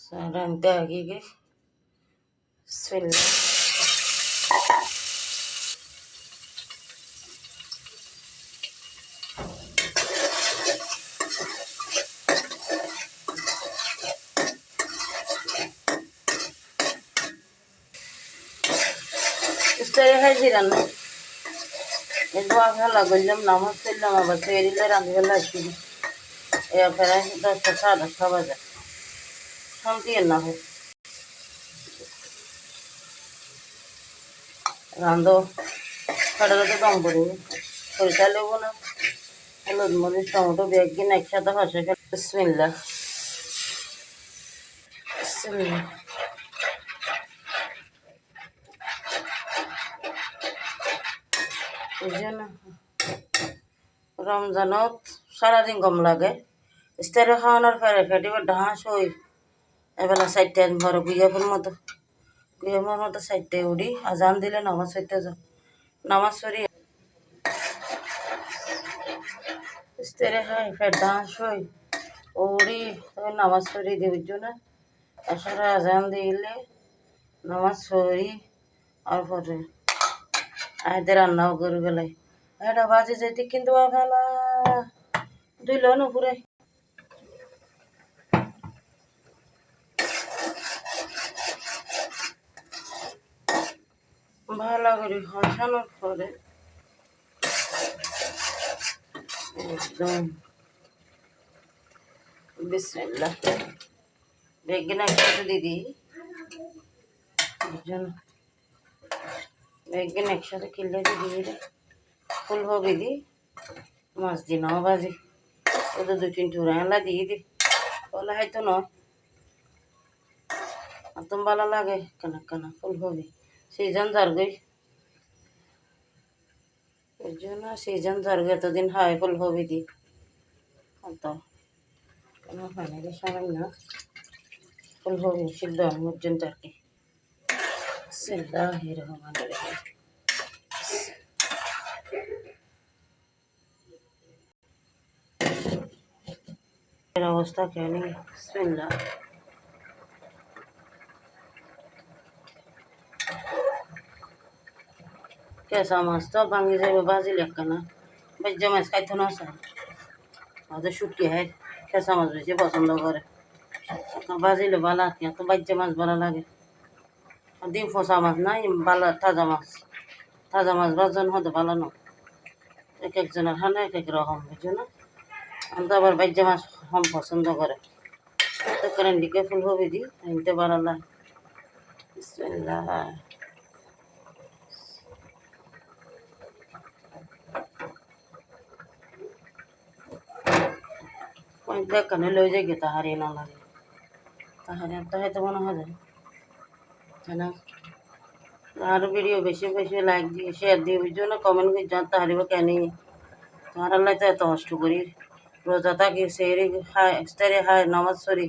Sarante agige bismillah. Isteri hajiran edo afala gollem namaz pillem abar serile randhibella ashiri e afala 10:30 baje shanti na hoy rando kadalate dam poribe সরিষা লেবু না হলুদ মরিচ tomato begin একসাথে হসে ফেলে বিসমিল্লাহ বিসমিল্লাহ এই জন্য রমজানত সারাদিন গম লাগে ইস্তারে খাওয়ানোর পরে ফেটিবার ঢাঁস হই এবেলা 4টায় বড় গুইয়াপুর মতো 4টায় উঠি আজান দিলে নামাজ পড়তে যাও নামাজ পড়ি ইস্তারে খাই ফের ঢাঁস হই উড়ি নামাজ পড়ি দেওয়ার জন্য আসলে আজান দিলে নামাজ পড়ি আর পরে আয়দের রান্নাও করে বেলায় এটা বাজে যেতে কিন্তু ভালা দুইল নুপুরে ভালো করে হসানোর পরে একদম বিসমিল্লাহ বেগিন একসাথে দিদি বেগিন একসাথে কিনলে দিদি ফুলকপি দি মাছ দি নাও ভাজি ওদের 2-3 টুরা দিয়ে দি বলে হয়তো নয় একদম ভালো লাগে কেনা কেনা ফুলকপি সিজন যারগই এর জন্য সিজন যারগই এতদিন হয় ফুলকপি দি তো কোনো পানির সময় না ফুলকপি সিদ্ধ পর্যন্ত আর কি বিসমিল্লাহির রহমানির রহিম এর অবস্থা কেন বিসমিল্লাহ কেঁচা মাছ তো ভাঙি যাবে ভাজিলে একখানা বেজা মাছ খাইতে না চায় আমাদের শুটকি হয় কেঁচা মাছ বেশি পছন্দ করে ভাজিলে ভালো আর কি এত বাজ্যা মাছ ভালো লাগে ডিম ফসা মাছ নাই ভালো তাজা মাছ ভাজন হতে ভালো না এক একজনের খানে এক এক রকম বুঝছো না আমি তো আবার বাজ্যা মাছ কম পছন্দ করে তো কারণ দিকে ফুলকপি দিই আনতে ভালো লাগে বিসমিল্লাহ দেখানে লই যাই গে তাহারে না লাগে তাহারে তো হয়তো মনে হয় তাই না আর ভিডিও বেশি বেশি লাইক দিয়ে শেয়ার দিয়ে বুঝছো না কমেন্ট করে জান তাহারিব কেন তোমার আল্লাহ তো এত কষ্ট করি রোজা থাকি সেরি খায় ইস্তারি খায় নামাজ পড়ি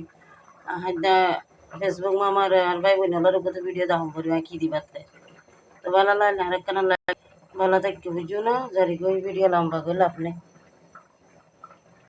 ফেসবুক আমার আর ভাই বোন হলার উপরে ভিডিও দাম করি কি দিবাতে তো ভালো লাগে আরেকখানা লাইক ভালো থাকি বুঝছো না যারি কই ভিডিও লম্বা করলে আপনি